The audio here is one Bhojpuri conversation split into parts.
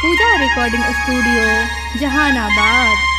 पूजा रिकॉर्डिंग स्टूडियो जहानाबाद।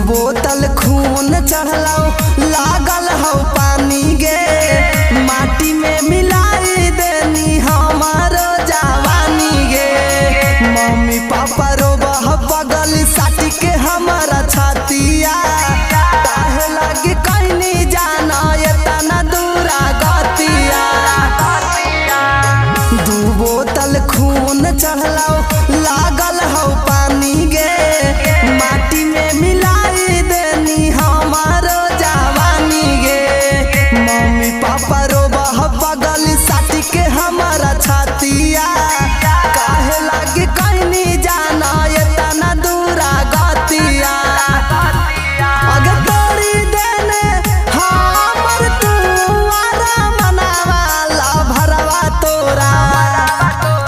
बोतल खून चढ़लो लागल हो पानी गे, माटी में मिलाई देनी हमारो जवानी गे। मम्मी पापा रो बगल साटी के हमारा छातिया, काहे लगे कहनी जाना ये तना दूरा गतिया। दू बोतल खून चढ़लो लागल हो पानी गे, माटी में मिलाई देनी हमारो जवानी गे। मम्मी पापा रो बगल साटी के हमारा छातिया, काहे लगे कहनी जाना ये तना दूरा गतिया। अगे तोड़ी देने हमर तुआरा मनावा ला भरवा तोरा,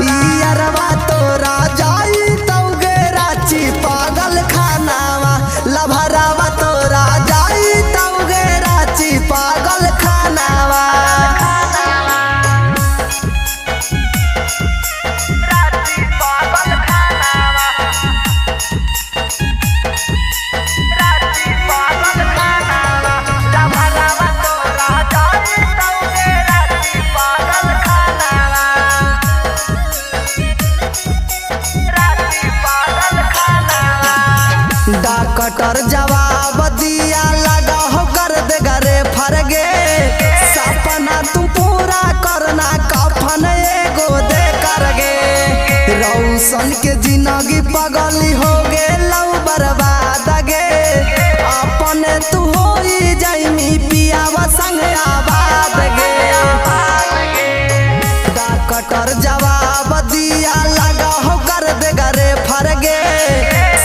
इयरवा तोरा जाई तौगे राची पागल खानावा। ला भरवा तोरा जाई तौगे राची पागल खानावा। डॉक्टर जवाब दिया लगा हो कर दे गरे फरगे, सपना तुम पूरा करना कफन एगो दे करगे। रौशन के जिंदगी पगली हो गे लव बर्बाद गे, अपने तू हो जाइमी पियावा संग आबाद गे। डॉक्टर जवाब दिया लगा हो कर दे गरे फरगे,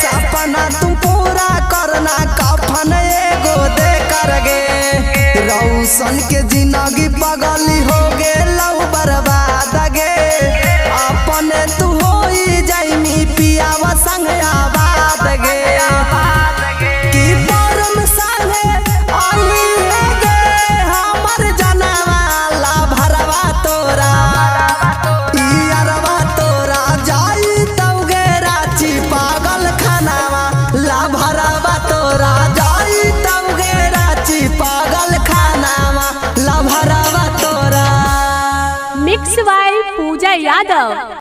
सपना तुम पूरा करना कफन एगो दे करगे। रौशन के जिंदगी पगली हो गे लव बर्बाद गे, अपने तू हो जाइमी पियावा संग आबाद गे। की परम संगे आली गे हमर जनवा ला भरवा तोरा, इयरवा तोरा जाई तौगे राची पागल खानावा। ला भरवा तोरा जाई तौगे राची पागल खानावा। ला भरवा तोरा। Mix by Puja Yadav.